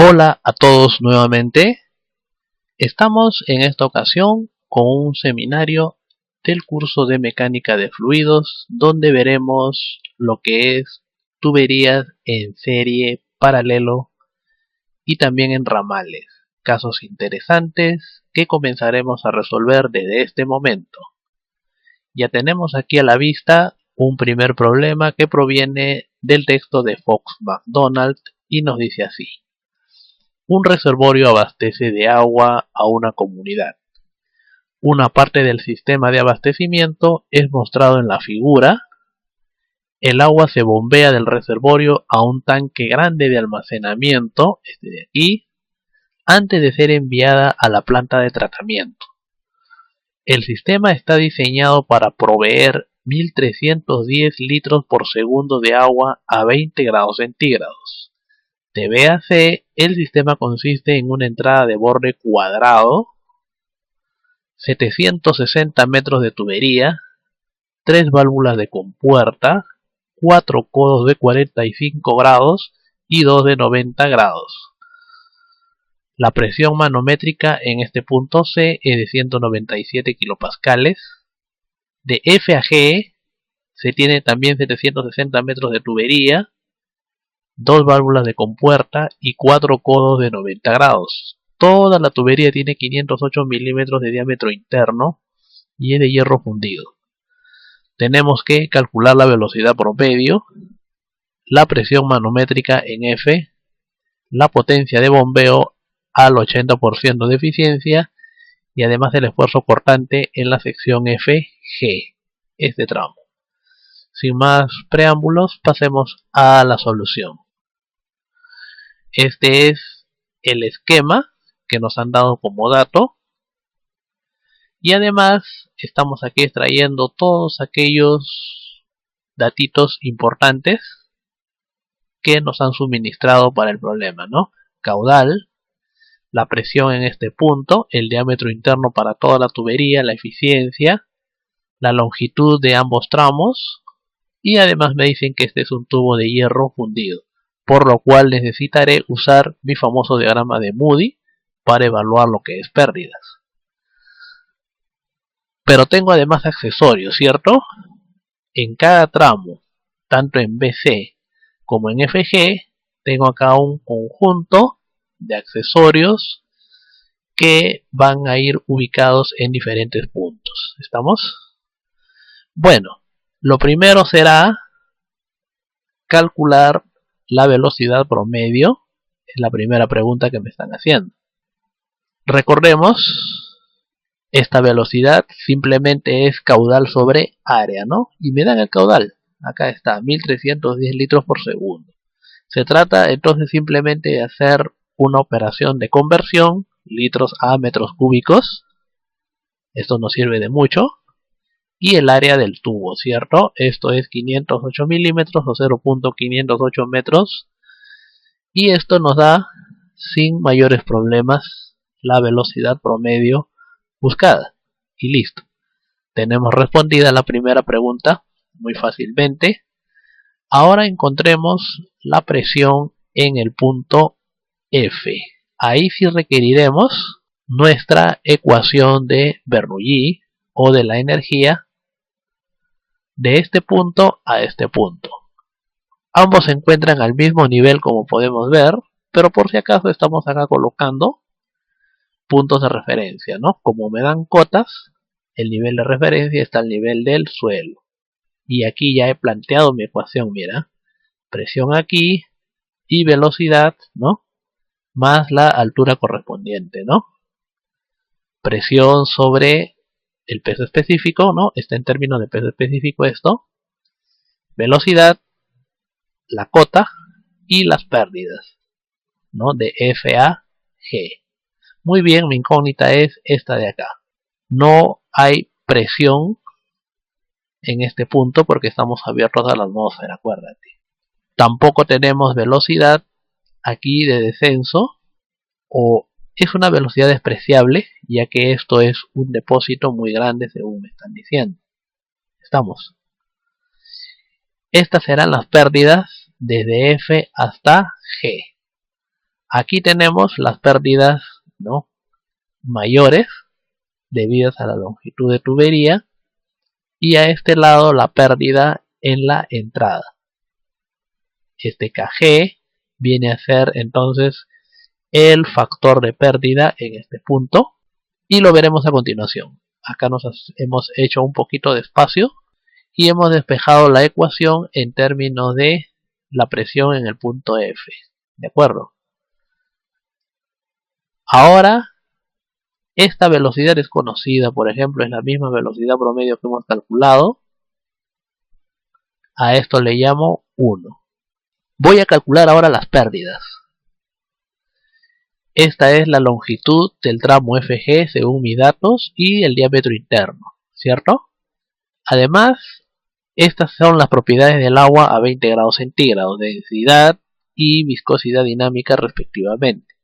Hola a todos nuevamente. Estamos en esta ocasión con un seminario del curso de mecánica de fluidos donde veremos lo que es tuberías en serie, paralelo y también en ramales. Casos interesantes que comenzaremos a resolver desde este momento. Ya tenemos aquí a la vista un primer problema que proviene del texto de Fox McDonald y nos dice así. Un reservorio abastece de agua a una comunidad. Una parte del sistema de abastecimiento es mostrado en la figura. El agua se bombea del reservorio a un tanque grande de almacenamiento, este de aquí, antes de ser enviada a la planta de tratamiento. El sistema está diseñado para proveer 1310 litros por segundo de agua a 20 grados centígrados. De B a C, el sistema consiste en una entrada de borde cuadrado, 760 metros de tubería, 3 válvulas de compuerta, 4 codos de 45 grados y 2 de 90 grados. La presión manométrica en este punto C es de 197 kilopascales. De F a G se tiene también 760 metros de tubería, 2 válvulas de compuerta y 4 codos de 90 grados. Toda la tubería tiene 508 milímetros de diámetro interno y es de hierro fundido. Tenemos que calcular la velocidad promedio, la presión manométrica en F, la potencia de bombeo al 80% de eficiencia y además el esfuerzo cortante en la sección FG, este tramo. Sin más preámbulos, pasemos a la solución. Este es el esquema que nos han dado como dato. Y además estamos aquí extrayendo todos aquellos datitos importantes que nos han suministrado para el problema, ¿no? Caudal, la presión en este punto, el diámetro interno para toda la tubería, la eficiencia, la longitud de ambos tramos y además me dicen que este es un tubo de hierro fundido, por lo cual necesitaré usar mi famoso diagrama de Moody para evaluar lo que es pérdidas. Pero tengo además accesorios, ¿cierto? En cada tramo, tanto en BC como en FG, tengo acá un conjunto de accesorios que van a ir ubicados en diferentes puntos. ¿Estamos? Bueno, lo primero será calcular la velocidad promedio. Es la primera pregunta que me están haciendo. Recordemos, esta velocidad simplemente es caudal sobre área, ¿no? Y me dan el caudal. Acá está, 1310 litros por segundo. Se trata entonces simplemente de hacer una operación de conversión, litros a metros cúbicos. Esto nos sirve de mucho. Y el área del tubo, ¿cierto? Esto es 508 milímetros o 0.508 metros. Y esto nos da, sin mayores problemas, la velocidad promedio buscada. Y listo. Tenemos respondida la primera pregunta muy fácilmente. Ahora encontremos la presión en el punto F. Ahí sí requeriremos nuestra ecuación de Bernoulli o de la energía de este punto a este punto. Ambos se encuentran al mismo nivel como podemos ver, pero por si acaso estamos acá colocando puntos de referencia, ¿no? Como me dan cotas, el nivel de referencia está al nivel del suelo. Y aquí ya he planteado mi ecuación, mira. Presión aquí y velocidad, ¿no? Más la altura correspondiente, ¿no? Presión sobre el peso específico, ¿no? Está en términos de peso específico esto. Velocidad, la cota y las pérdidas, ¿no? De F a G. Muy bien, mi incógnita es esta de acá. No hay presión en este punto porque estamos abiertos a la atmósfera, acuérdate. Tampoco tenemos velocidad aquí de descenso, o es una velocidad despreciable, ya que esto es un depósito muy grande según me están diciendo. Estamos. Estas serán las pérdidas desde F hasta G. Aquí tenemos las pérdidas, ¿no?, mayores debidas a la longitud de tubería, y a este lado la pérdida en la entrada. Este KG viene a ser entonces el factor de pérdida en este punto, y lo veremos a continuación. Acá hemos hecho un poquito de espacio y hemos despejado la ecuación en términos de la presión en el punto F. ¿De acuerdo? Ahora, esta velocidad es conocida, por ejemplo, es la misma velocidad promedio que hemos calculado. A esto le llamo 1. Voy a calcular ahora las pérdidas. Esta es la longitud del tramo FG según mis datos y el diámetro interno, ¿cierto? Además, estas son las propiedades del agua a 20 grados centígrados, densidad y viscosidad dinámica respectivamente.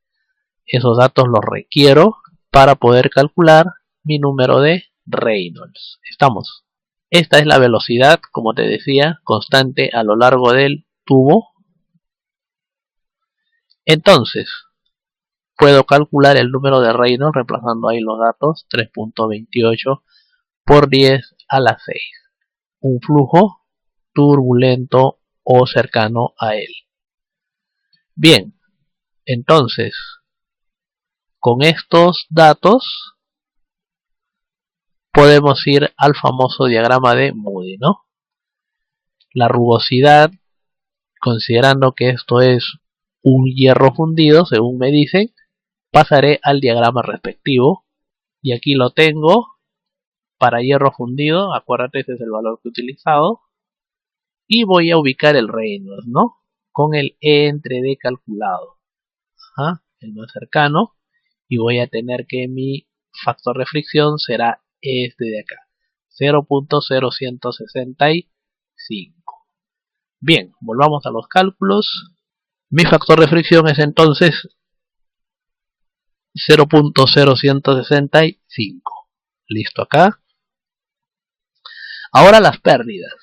Esos datos los requiero para poder calcular mi número de Reynolds. ¿Estamos? Esta es la velocidad, como te decía, constante a lo largo del tubo. Entonces, puedo calcular el número de Reynolds reemplazando ahí los datos, 3.28 por 10 a la 6. Un flujo turbulento o cercano a él. Bien, entonces, con estos datos podemos ir al famoso diagrama de Moody, ¿no? La rugosidad, considerando que esto es un hierro fundido, según me dicen, pasaré al diagrama respectivo, y aquí lo tengo para hierro fundido. Acuérdate, este es el valor que he utilizado, y voy a ubicar el Reynolds, ¿no?, con el E entre D calculado, el más cercano, y voy a tener que mi factor de fricción será este de acá, 0.0165. Bien, volvamos a los cálculos. Mi factor de fricción es entonces 0.0165. Listo acá. Ahora las pérdidas.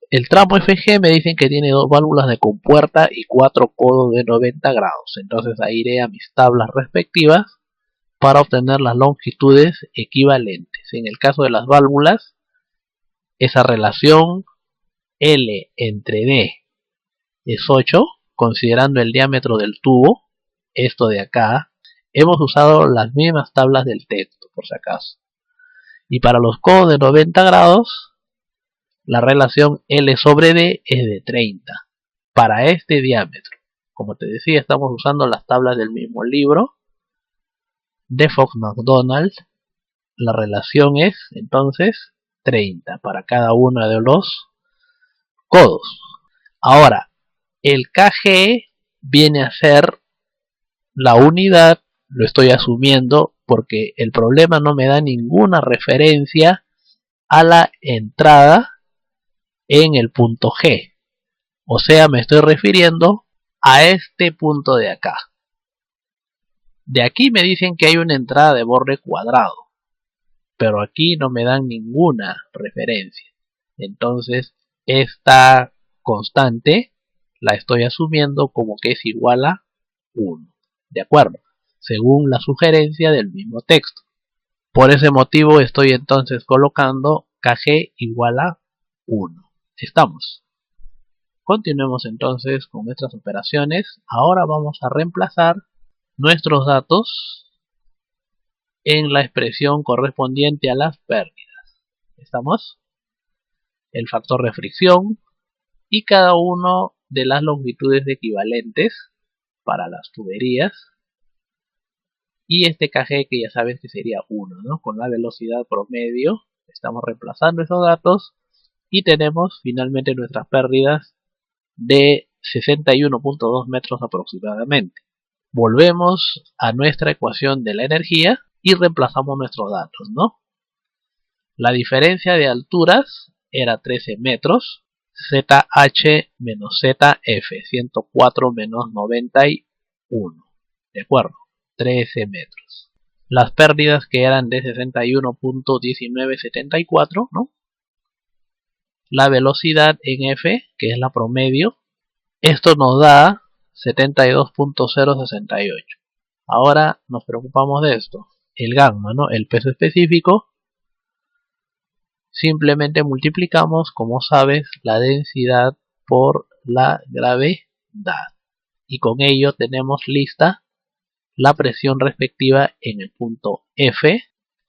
El tramo FG me dicen que tiene 2 válvulas de compuerta y 4 codos de 90 grados. Entonces ahí iré a mis tablas respectivas para obtener las longitudes equivalentes. En el caso de las válvulas, esa relación L entre D es 8, considerando el diámetro del tubo, esto de acá. Hemos usado las mismas tablas del texto, por si acaso. Y para los codos de 90 grados, la relación L sobre D es de 30. Para este diámetro, como te decía, estamos usando las tablas del mismo libro de Fox McDonald. La relación es entonces 30 para cada uno de los codos. Ahora, el KG viene a ser la unidad, lo estoy asumiendo porque el problema no me da ninguna referencia a la entrada en el punto G. O sea, me estoy refiriendo a este punto de acá. De aquí me dicen que hay una entrada de borde cuadrado, pero aquí no me dan ninguna referencia. Entonces, esta constante la estoy asumiendo como que es igual a 1. ¿De acuerdo? Según la sugerencia del mismo texto. Por ese motivo estoy entonces colocando KG igual a 1. Estamos. Continuemos entonces con nuestras operaciones. Ahora vamos a reemplazar nuestros datos en la expresión correspondiente a las pérdidas. ¿Estamos? El factor de fricción y cada uno de las longitudes equivalentes para las tuberías, y este KG que ya sabes que sería 1, ¿no? Con la velocidad promedio estamos reemplazando esos datos y tenemos finalmente nuestras pérdidas de 61.2 metros aproximadamente. Volvemos a nuestra ecuación de la energía y reemplazamos nuestros datos, ¿no? La diferencia de alturas era 13 metros, ZH menos ZF, 104 menos 91, ¿de acuerdo? 13 metros. Las pérdidas que eran de 61.1974, ¿no? La velocidad en F, que es la promedio, esto nos da 72.068. Ahora nos preocupamos de esto. El gamma, ¿no? El peso específico. Simplemente multiplicamos, como sabes, la densidad por la gravedad. Y con ello tenemos lista la presión respectiva en el punto F,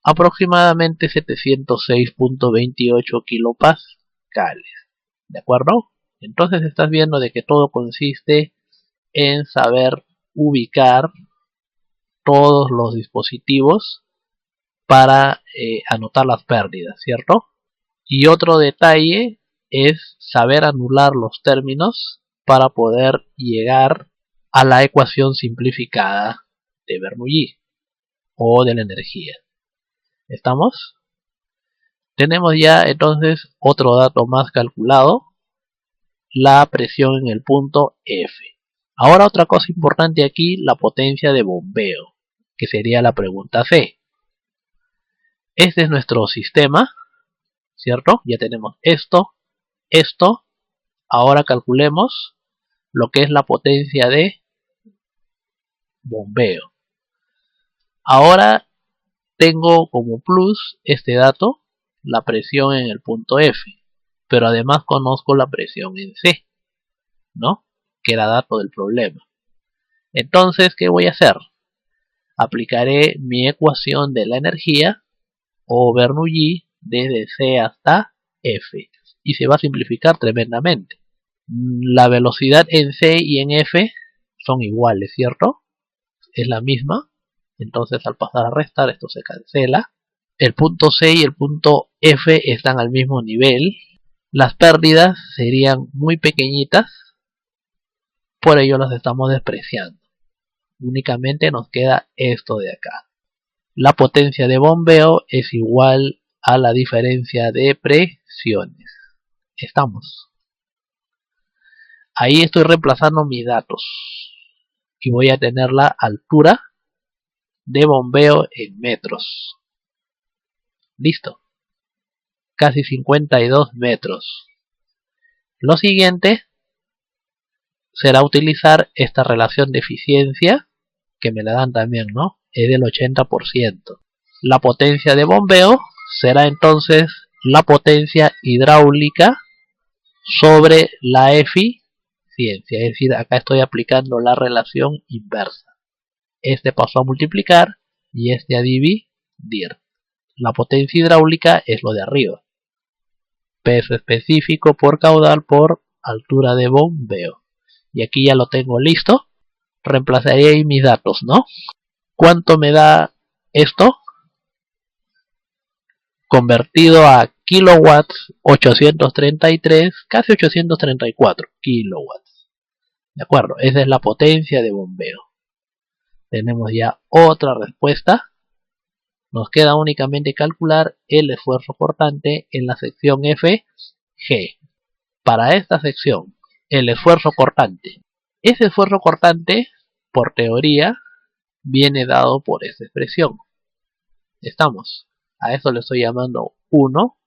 aproximadamente 706.28 kilopascales. ¿De acuerdo? Entonces estás viendo de que todo consiste en saber ubicar todos los dispositivos para anotar las pérdidas, ¿cierto? Y otro detalle es saber anular los términos para poder llegar a la ecuación simplificada de Bernoulli o de la energía. ¿Estamos? Tenemos ya entonces otro dato más calculado, la presión en el punto F. Ahora otra cosa importante aquí, la potencia de bombeo, que sería la pregunta C. Este es nuestro sistema, ¿cierto? Ya tenemos esto. Ahora calculemos lo que es la potencia de bombeo. Ahora tengo como plus este dato, la presión en el punto F, pero además conozco la presión en C, ¿no? Que era dato del problema. Entonces, ¿qué voy a hacer? Aplicaré mi ecuación de la energía o Bernoulli desde C hasta F y se va a simplificar tremendamente. La velocidad en C y en F son iguales, ¿cierto? Es la misma. Entonces al pasar a restar esto se cancela. El punto C y el punto F están al mismo nivel. Las pérdidas serían muy pequeñitas, por ello las estamos despreciando. Únicamente nos queda esto de acá. La potencia de bombeo es igual a la diferencia de presiones. Estamos. Ahí estoy reemplazando mis datos. Y voy a tener la altura de bombeo en metros. Listo. Casi 52 metros. Lo siguiente será utilizar esta relación de eficiencia, que me la dan también, ¿no? Es del 80%. La potencia de bombeo será entonces la potencia hidráulica sobre la eficiencia. Es decir, acá estoy aplicando la relación inversa. Este pasó a multiplicar y este a dividir. La potencia hidráulica es lo de arriba. Peso específico por caudal por altura de bombeo. Y aquí ya lo tengo listo. Reemplazaré ahí mis datos, ¿no? ¿Cuánto me da esto? Convertido a kilowatts, 833, casi 834 kilowatts. ¿De acuerdo? Esa es la potencia de bombeo. Tenemos ya otra respuesta. Nos queda únicamente calcular el esfuerzo cortante en la sección FG. Para esta sección, el esfuerzo cortante. Ese esfuerzo cortante, por teoría, viene dado por esta expresión. Estamos. A eso le estoy llamando 1,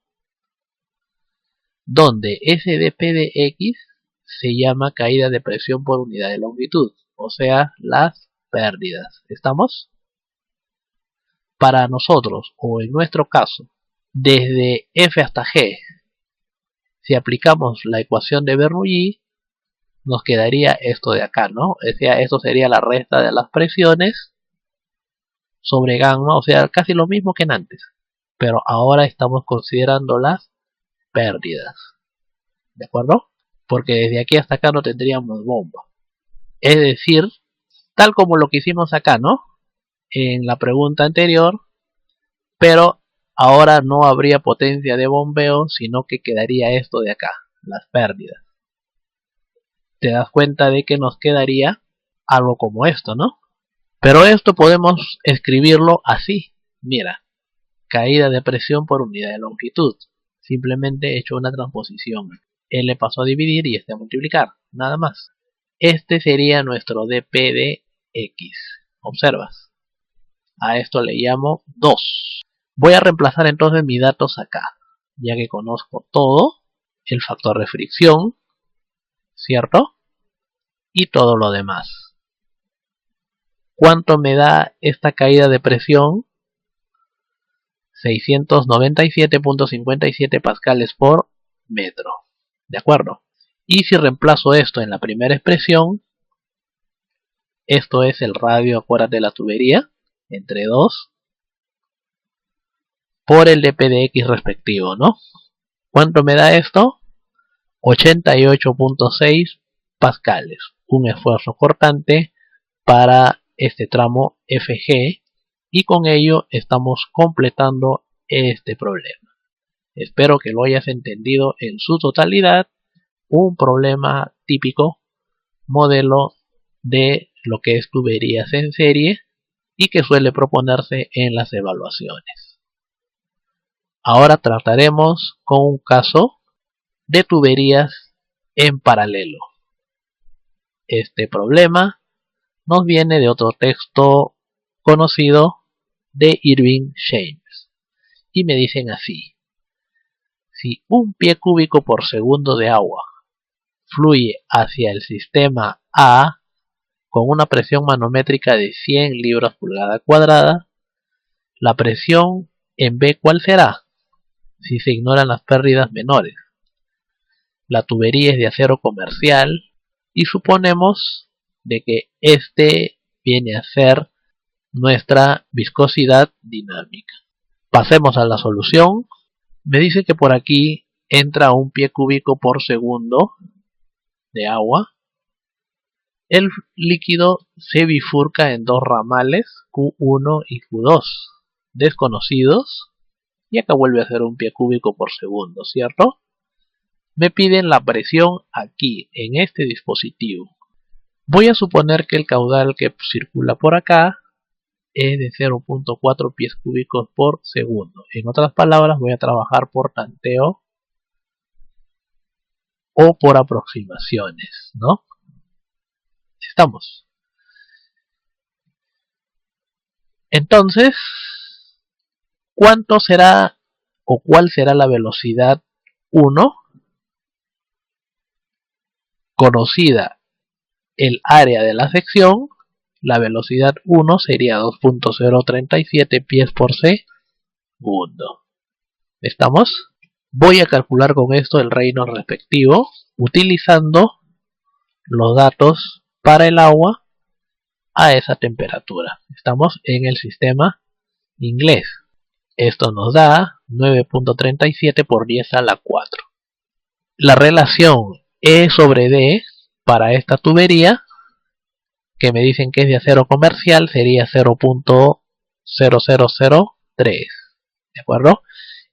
donde SDP de X se llama caída de presión por unidad de longitud, o sea, las pérdidas. ¿Estamos? Para nosotros, o en nuestro caso, desde F hasta G, si aplicamos la ecuación de Bernoulli, nos quedaría esto de acá, ¿no? O sea, esto sería la resta de las presiones sobre gamma, o sea, casi lo mismo que en antes. Pero ahora estamos considerando las pérdidas. ¿De acuerdo? Porque desde aquí hasta acá no tendríamos bomba. Es decir, tal como lo que hicimos acá, ¿no? En la pregunta anterior, pero ahora no habría potencia de bombeo, sino que quedaría esto de acá, las pérdidas. Te das cuenta de que nos quedaría algo como esto, ¿no? Pero esto podemos escribirlo así. Mira, caída de presión por unidad de longitud. Simplemente he hecho una transposición. L pasó a dividir y este a multiplicar. Nada más. Este sería nuestro dP de X. ¿Observas? A esto le llamo 2. Voy a reemplazar entonces mis datos acá. Ya que conozco todo. El factor de fricción. ¿Cierto? y todo lo demás. ¿Cuánto me da esta caída de presión? 697.57 pascales por metro. ¿De acuerdo? Y si reemplazo esto en la primera expresión, esto es el radio, acuérdate, de la tubería, entre 2, por el dp de x respectivo, ¿no? ¿Cuánto me da esto? 88.6 pascales. Un esfuerzo cortante para este tramo FG, y con ello estamos completando este problema. Espero que lo hayas entendido en su totalidad. Un problema típico, modelo de lo que es tuberías en serie y que suele proponerse en las evaluaciones. Ahora trataremos con un caso de tuberías en paralelo. Este problema nos viene de otro texto conocido de Irving James y me dicen así: si un pie cúbico por segundo de agua fluye hacia el sistema A con una presión manométrica de 100 libras pulgada cuadrada, la presión en B, ¿cuál será? Si se ignoran las pérdidas menores. La tubería es de acero comercial y suponemos de que este viene a ser nuestra viscosidad dinámica. Pasemos a la solución. Me dice que por aquí entra un pie cúbico por segundo de agua. El líquido se bifurca en dos ramales, Q1 y Q2, desconocidos, y acá vuelve a ser un pie cúbico por segundo, ¿cierto? Me piden la presión aquí, en este dispositivo. Voy a suponer que el caudal que circula por acá es de 0.4 pies cúbicos por segundo. En otras palabras, voy a trabajar por tanteo o por aproximaciones, ¿no? Estamos. Entonces, ¿cuánto será o cuál será la velocidad 1? Conocida el área de la sección, la velocidad 1 sería 2.037 pies por segundo. ¿Estamos? Voy a calcular con esto el reino respectivo utilizando los datos para el agua a esa temperatura. Estamos en el sistema inglés. Esto nos da 9.37 por 10 a la 4. La relación E sobre D para esta tubería, que me dicen que es de acero comercial, sería 0.0003. ¿De acuerdo?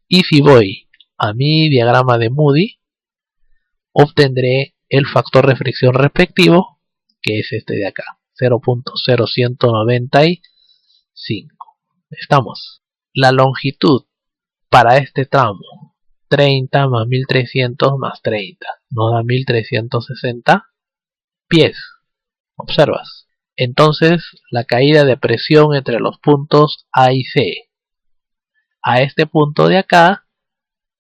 Y si voy a mi diagrama de Moody, obtendré el factor de fricción respectivo, que es este de acá, 0.0195. Estamos. La longitud para este tramo, 30 más 1300 más 30, nos da 1360 pies. ¿Observas? Entonces, la caída de presión entre los puntos A y C. A este punto de acá,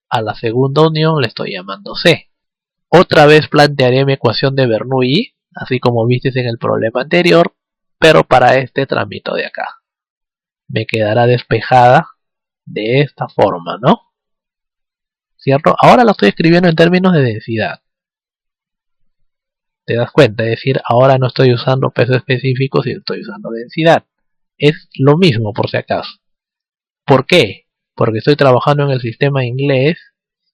a la segunda unión, le estoy llamando C. Otra vez plantearé mi ecuación de Bernoulli, así como viste en el problema anterior, pero para este tramito de acá. Me quedará despejada de esta forma, ¿no? ¿Cierto? Ahora lo estoy escribiendo en términos de densidad. ¿Te das cuenta? Es decir, ahora no estoy usando peso específico, sino estoy usando densidad. Es lo mismo por si acaso. ¿Por qué? Porque estoy trabajando en el sistema inglés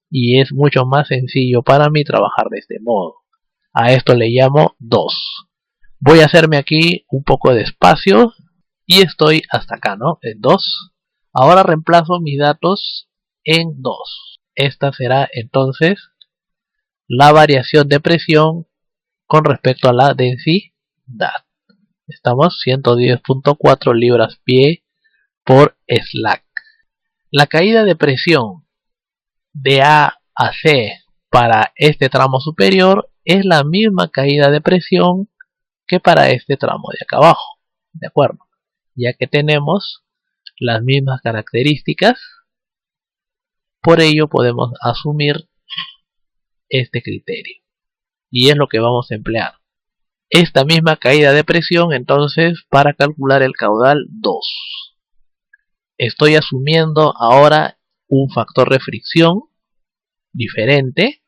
y es mucho más sencillo para mí trabajar de este modo. A esto le llamo 2. Voy a hacerme aquí un poco de espacio y estoy hasta acá, ¿no? En 2. Ahora reemplazo mis datos en 2. Esta será entonces la variación de presión con respecto a la densidad. Estamos 110.4 libras pie por slack. La caída de presión de A a C para este tramo superior es la misma caída de presión que para este tramo de acá abajo. ¿De acuerdo? Ya que tenemos las mismas características, por ello podemos asumir este criterio. Y es lo que vamos a emplear. esta misma caída de presión entonces para calcular el caudal 2. Estoy asumiendo ahora un factor de fricción diferente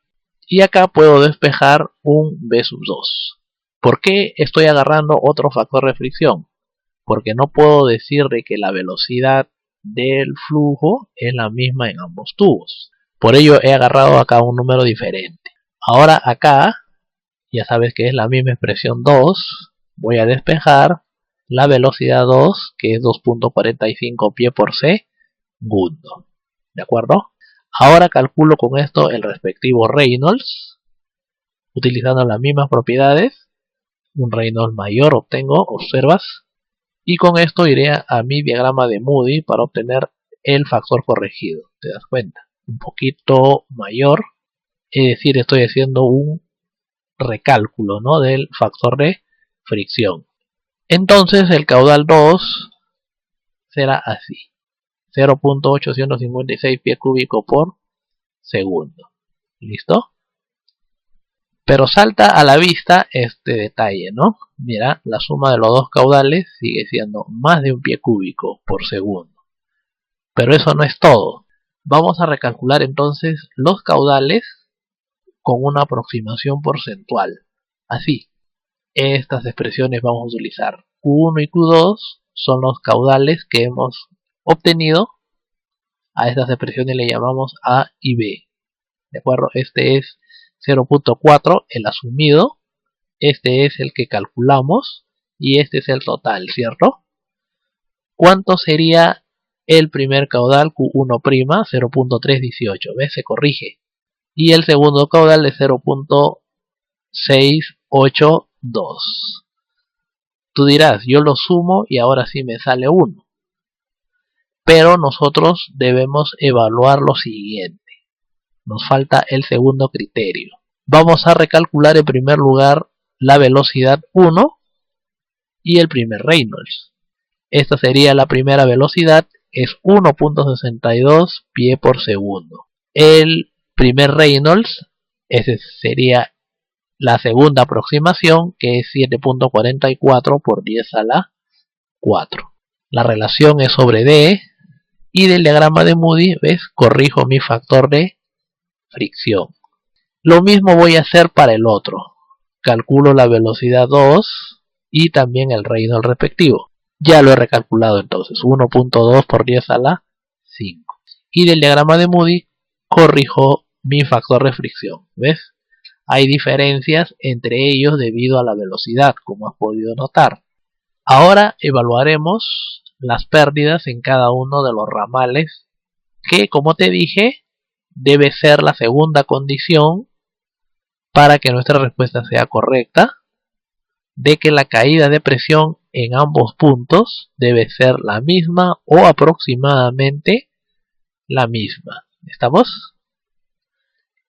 y acá puedo despejar un B sub 2. ¿Por qué estoy agarrando otro factor de fricción? Porque no puedo decir de que la velocidad del flujo es la misma en ambos tubos. Por ello he agarrado acá un número diferente. Ahora acá, ya sabes que es la misma expresión 2, voy a despejar la velocidad 2, que es 2.45 pie por segundo. ¿De acuerdo? Ahora calculo con esto el respectivo Reynolds, utilizando las mismas propiedades. Un Reynolds mayor obtengo, observas, y con esto iré a mi diagrama de Moody para obtener el factor corregido. ¿Te das cuenta? Un poquito mayor, es decir, estoy haciendo un recálculo, ¿no?, del factor de fricción. Entonces el caudal 2 será así: 0.856 pies cúbicos por segundo. ¿Listo? Pero salta a la vista este detalle, ¿no? Mira, la suma de los dos caudales sigue siendo más de un pie cúbico por segundo. Pero eso no es todo. Vamos a recalcular entonces los caudales con una aproximación porcentual. Así, estas expresiones vamos a utilizar. Q1 y Q2 son los caudales que hemos obtenido. A estas expresiones le llamamos A y B. ¿De acuerdo? Este es 0.4 el asumido, este es el que calculamos y este es el total, ¿cierto? ¿Cuánto sería el primer caudal? Q1', 0.318, ¿ves? Se corrige. Y el segundo caudal es 0.682. Tú dirás, yo lo sumo y ahora sí me sale 1. Pero nosotros debemos evaluar lo siguiente. Nos falta el segundo criterio. Vamos a recalcular en primer lugar la velocidad 1 y el primer Reynolds. Esta sería la primera velocidad, es 1.62 pie por segundo. El primer Reynolds, ese sería la segunda aproximación, que es 7.44 por 10 a la 4. La relación es sobre D, y del diagrama de Moody, ¿ves? Corrijo mi factor de fricción. Lo mismo voy a hacer para el otro. Calculo la velocidad 2 y también el Reynolds respectivo. Ya lo he recalculado entonces, 1.2 por 10 a la 5. Y del diagrama de Moody corrijo mi factor de fricción. ¿Ves? Hay diferencias entre ellos debido a la velocidad, como has podido notar. Ahora evaluaremos las pérdidas en cada uno de los ramales, que, como te dije, debe ser la segunda condición para que nuestra respuesta sea correcta, de que la caída de presión en ambos puntos debe ser la misma o aproximadamente la misma. ¿Estamos?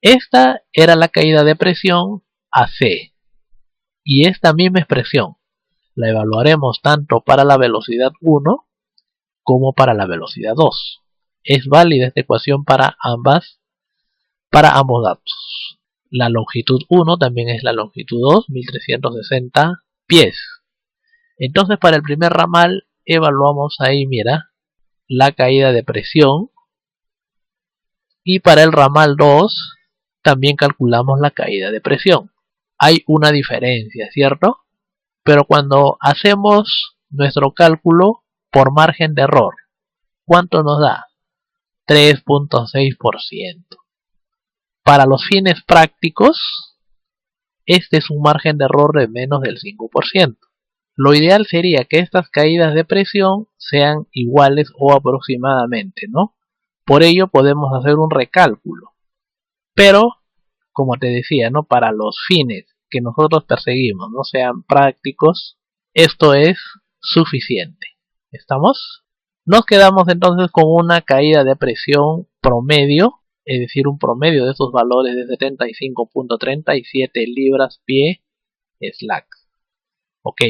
Esta era la caída de presión AC, y esta misma expresión la evaluaremos tanto para la velocidad 1 como para la velocidad 2. Es válida esta ecuación para ambos datos. La longitud 1 también es la longitud 2, 1360 pies. Entonces para el primer ramal evaluamos ahí, mira, la caída de presión, y para el ramal 2 también calculamos la caída de presión. Hay una diferencia, ¿cierto? Pero cuando hacemos nuestro cálculo por margen de error, ¿cuánto nos da? 3.6%. Para los fines prácticos, este es un margen de error de menos del 5%. Lo ideal sería que estas caídas de presión sean iguales o aproximadamente, ¿no? Por ello podemos hacer un recálculo. Pero, como te decía, ¿no?, para los fines que nosotros perseguimos no sean prácticos, esto es suficiente. ¿Estamos? Nos quedamos entonces con una caída de presión promedio, es decir, un promedio de estos valores de 75.37 libras pie slack. Ok.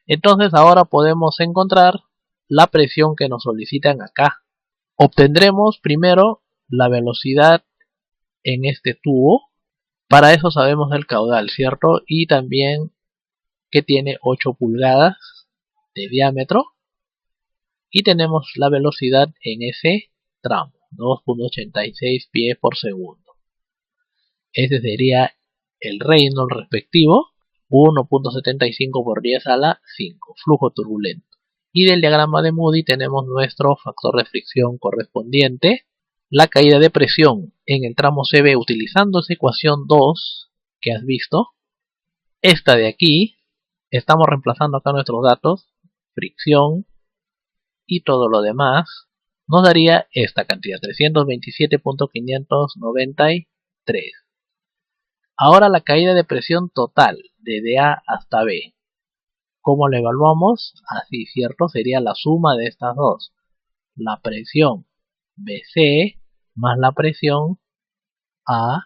Entonces ahora podemos encontrar la presión que nos solicitan acá. Obtendremos primero la velocidad en este tubo. Para eso sabemos el caudal, ¿cierto? Y también que tiene 8 pulgadas de diámetro y tenemos la velocidad en ese tramo, 2.86 pies por segundo. Ese sería el Reynolds respectivo, 1.75 por 10 a la 5, flujo turbulento. Y del diagrama de Moody tenemos nuestro factor de fricción correspondiente, la caída de presión en el tramo CB utilizando esa ecuación 2 que has visto. Esta de aquí, estamos reemplazando acá nuestros datos, fricción y todo lo demás, nos daría esta cantidad, 327.593. Ahora la caída de presión total, desde A hasta B. ¿Cómo la evaluamos? Así, ¿cierto? Sería la suma de estas dos. La presión BC más la presión AC.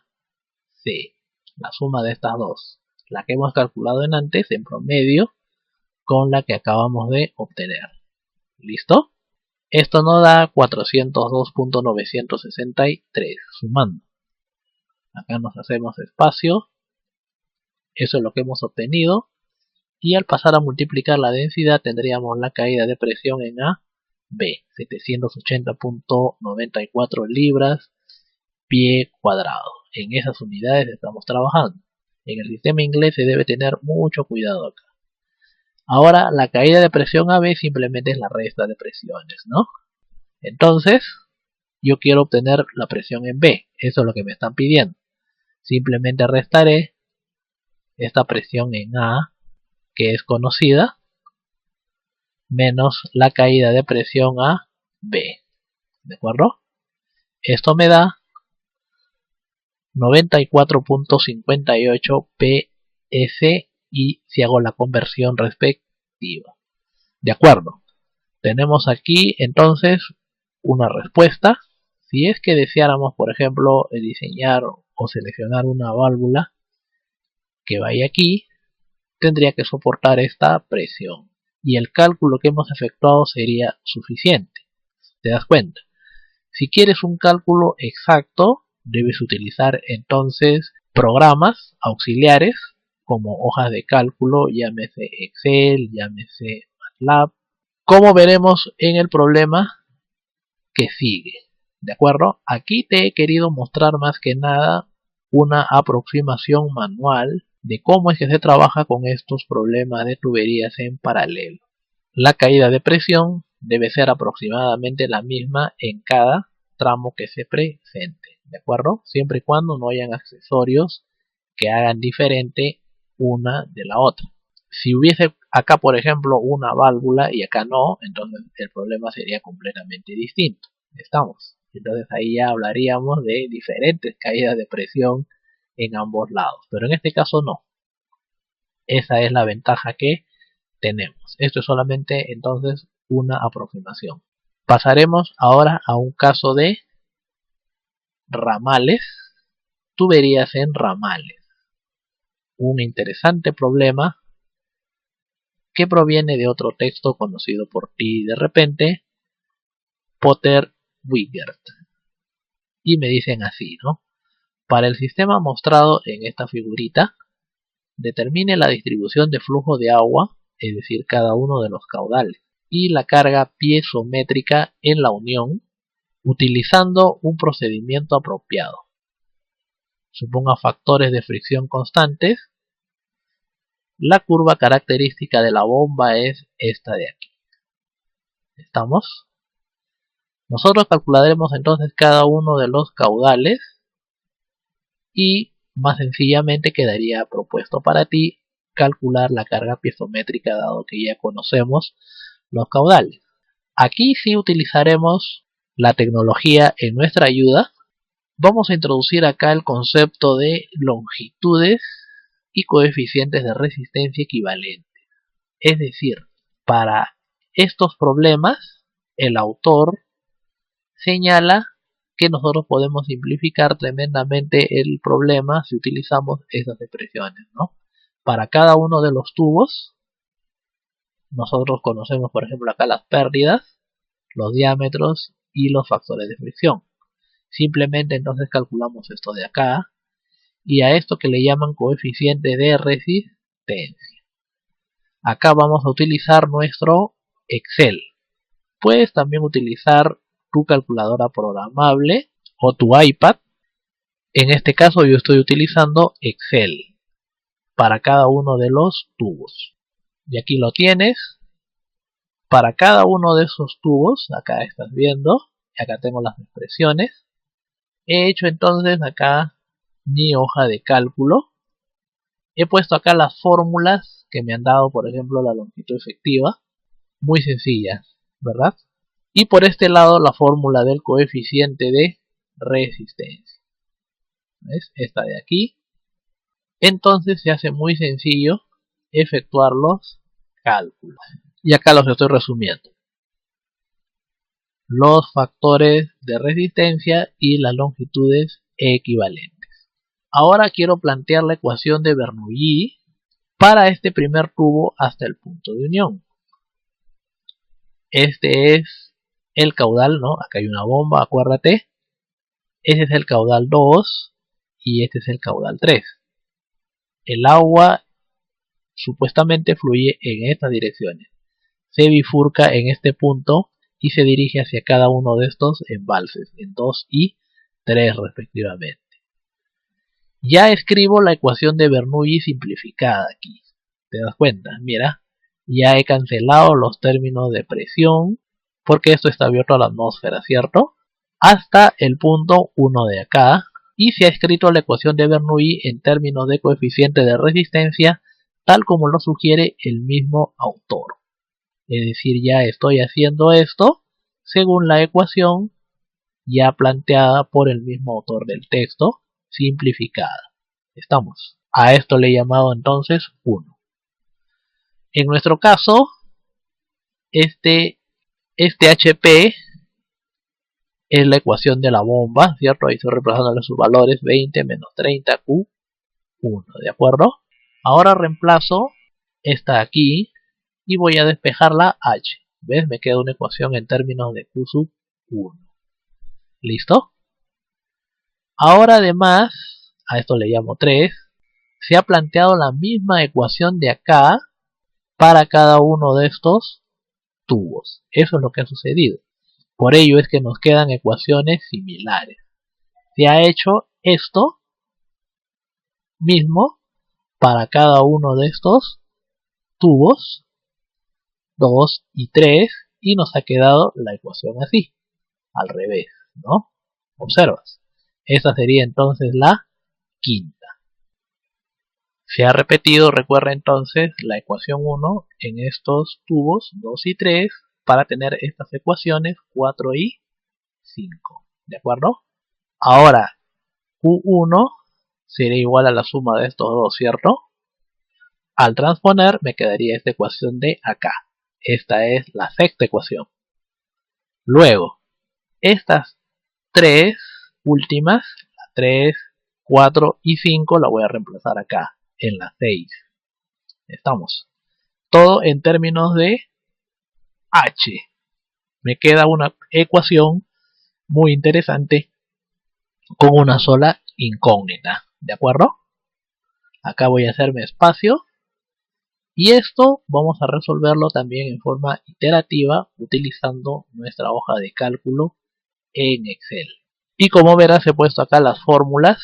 La suma de estas dos. La que hemos calculado en antes, en promedio, con la que acabamos de obtener. ¿Listo? Esto nos da 402.963, sumando. Acá nos hacemos espacio. Eso es lo que hemos obtenido. Y al pasar a multiplicar la densidad tendríamos la caída de presión en A, B, 780.94 libras pie cuadrado. En esas unidades estamos trabajando. En el sistema inglés se debe tener mucho cuidado acá. Ahora la caída de presión AB simplemente es la resta de presiones, ¿no? Entonces, yo quiero obtener la presión en B. Eso es lo que me están pidiendo. Simplemente restaré esta presión en A, que es conocida, menos la caída de presión a B. ¿De acuerdo? Esto me da 94.58 PS y si hago la conversión respectiva. De acuerdo. Tenemos aquí entonces una respuesta. Si es que deseáramos, por ejemplo, diseñar o seleccionar una válvula que vaya aquí, tendría que soportar esta presión y el cálculo que hemos efectuado sería suficiente. ¿Te das cuenta? Si quieres un cálculo exacto, debes utilizar entonces programas auxiliares como hojas de cálculo, llámese Excel, llámese MATLAB, como veremos en el problema que sigue. ¿De acuerdo? Aquí te he querido mostrar más que nada una aproximación manual de cómo es que se trabaja con estos problemas de tuberías en paralelo. La caída de presión debe ser aproximadamente la misma en cada tramo que se presente, ¿de acuerdo? Siempre y cuando no hayan accesorios que hagan diferente una de la otra. Si hubiese acá, por ejemplo, una válvula y acá no, entonces el problema sería completamente distinto. ¿Estamos? Entonces ahí ya hablaríamos de diferentes caídas de presión en ambos lados, pero en este caso no. Esa es la ventaja que tenemos. Esto es solamente entonces una aproximación. Pasaremos ahora a un caso de ramales, tuberías en ramales. Un interesante problema que proviene de otro texto conocido por ti de repente, Potter Wiggert. Y me dicen así, ¿no? Para el sistema mostrado en esta figurita, determine la distribución de flujo de agua, es decir, cada uno de los caudales, y la carga piezométrica en la unión, utilizando un procedimiento apropiado. Suponga factores de fricción constantes. La curva característica de la bomba es esta de aquí. ¿Estamos? Nosotros calcularemos entonces cada uno de los caudales y más sencillamente quedaría propuesto para ti calcular la carga piezométrica dado que ya conocemos los caudales. Aquí sí utilizaremos la tecnología en nuestra ayuda. Vamos a introducir acá el concepto de longitudes y coeficientes de resistencia equivalentes. Es decir, para estos problemas el autor señala que nosotros podemos simplificar tremendamente el problema si utilizamos esas expresiones, ¿no? Para cada uno de los tubos, nosotros conocemos, por ejemplo, acá las pérdidas, los diámetros y los factores de fricción. Simplemente entonces calculamos esto de acá y a esto que le llaman coeficiente de resistencia. Acá vamos a utilizar nuestro Excel. Puedes también utilizar tu calculadora programable o tu iPad. En este caso yo estoy utilizando Excel para cada uno de los tubos. Y aquí lo tienes. Para cada uno de esos tubos, acá estás viendo, acá tengo las expresiones. He hecho entonces acá mi hoja de cálculo. He puesto acá las fórmulas que me han dado, por ejemplo, la longitud efectiva. Muy sencillas, ¿verdad? Y por este lado la fórmula del coeficiente de resistencia. ¿Ves? Esta de aquí. Entonces se hace muy sencillo efectuar los cálculos. Y acá los estoy resumiendo. Los factores de resistencia y las longitudes equivalentes. Ahora quiero plantear la ecuación de Bernoulli para este primer tubo hasta el punto de unión. Este es el caudal, ¿no? Acá hay una bomba, acuérdate. Ese es el caudal 2 y este es el caudal 3. El agua supuestamente fluye en estas direcciones. Se bifurca en este punto y se dirige hacia cada uno de estos embalses, en 2 y 3 respectivamente. Ya escribo la ecuación de Bernoulli simplificada aquí. ¿Te das cuenta? Mira, ya he cancelado los términos de presión, porque esto está abierto a la atmósfera, ¿cierto? Hasta el punto 1 de acá, y se ha escrito la ecuación de Bernoulli en términos de coeficiente de resistencia, tal como lo sugiere el mismo autor. Es decir, ya estoy haciendo esto según la ecuación ya planteada por el mismo autor del texto, simplificada. Estamos. A esto le he llamado entonces 1. En nuestro caso, este HP es la ecuación de la bomba, ¿cierto? Ahí estoy reemplazándole sus valores, 20 menos 30 Q1, ¿de acuerdo? Ahora reemplazo esta aquí y voy a despejar la H. ¿Ves? Me queda una ecuación en términos de Q sub 1. ¿Listo? Ahora además, a esto le llamo 3, se ha planteado la misma ecuación de acá para cada uno de estos tubos. Eso es lo que ha sucedido. Por ello es que nos quedan ecuaciones similares. Se ha hecho esto mismo para cada uno de estos tubos 2 y 3 y nos ha quedado la ecuación así, al revés, ¿no? Observas. Esa sería entonces la quinta. Se ha repetido, recuerda entonces, la ecuación 1 en estos tubos 2 y 3 para tener estas ecuaciones 4 y 5. ¿De acuerdo? Ahora, Q1 sería igual a la suma de estos dos, ¿cierto? Al transponer me quedaría esta ecuación de acá. Esta es la sexta ecuación. Luego, estas tres últimas, la 3, 4 y 5, la voy a reemplazar acá, en la 6. Estamos. Todo en términos de H. Me queda una ecuación muy interesante con una sola incógnita. ¿De acuerdo? Acá voy a hacerme espacio. Y esto vamos a resolverlo también en forma iterativa utilizando nuestra hoja de cálculo en Excel. Y como verás he puesto acá las fórmulas.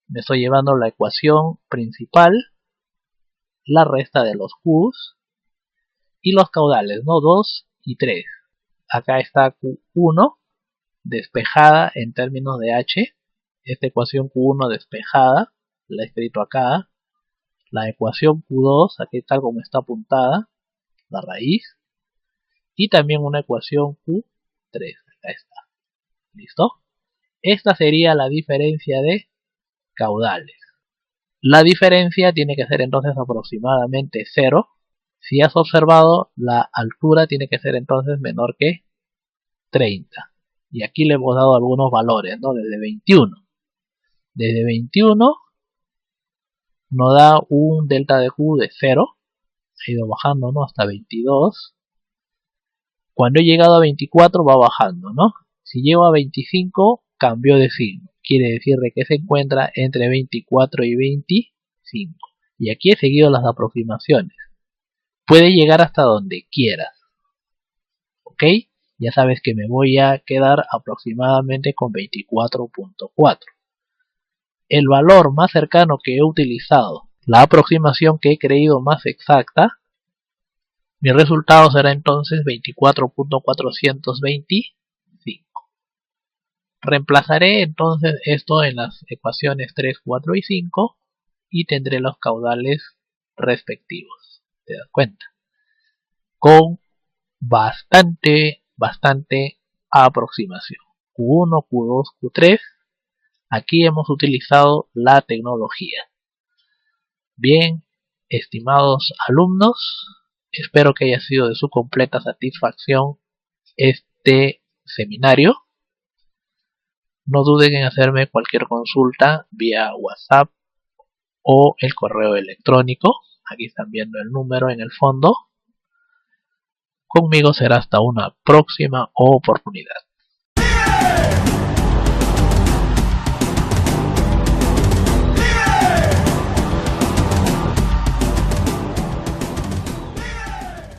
Me estoy llevando la ecuación principal, la resta de los Q's y los caudales, ¿no? 2 y 3. Acá está Q1 despejada en términos de H. Esta ecuación Q1 despejada la he escrito acá. La ecuación Q2, aquí tal como está apuntada, la raíz. Y también una ecuación Q3, acá está. ¿Listo? Esta sería la diferencia de caudales. La diferencia tiene que ser entonces aproximadamente 0. Si has observado, la altura tiene que ser entonces menor que 30. Y aquí le hemos dado algunos valores, ¿no? Desde 21. Desde 21 nos da un delta de Q de 0. Ha ido bajando, ¿no? Hasta 22. Cuando he llegado a 24 va bajando, ¿no? Si llego a 25 cambió de signo. Quiere decir de que se encuentra entre 24 y 25. Y aquí he seguido las aproximaciones. puede llegar hasta donde quieras. ¿Ok? Ya sabes que me voy a quedar aproximadamente con 24.4. El valor más cercano que he utilizado, la aproximación que he creído más exacta, mi resultado será entonces 24.425. Reemplazaré entonces esto en las ecuaciones 3, 4 y 5 y tendré los caudales respectivos. ¿Te das cuenta? Con bastante aproximación. Q1, Q2, Q3. Aquí hemos utilizado la tecnología. Bien, estimados alumnos, espero que haya sido de su completa satisfacción este seminario. No duden en hacerme cualquier consulta vía WhatsApp o el correo electrónico. Aquí están viendo el número en el fondo. Conmigo será hasta una próxima oportunidad.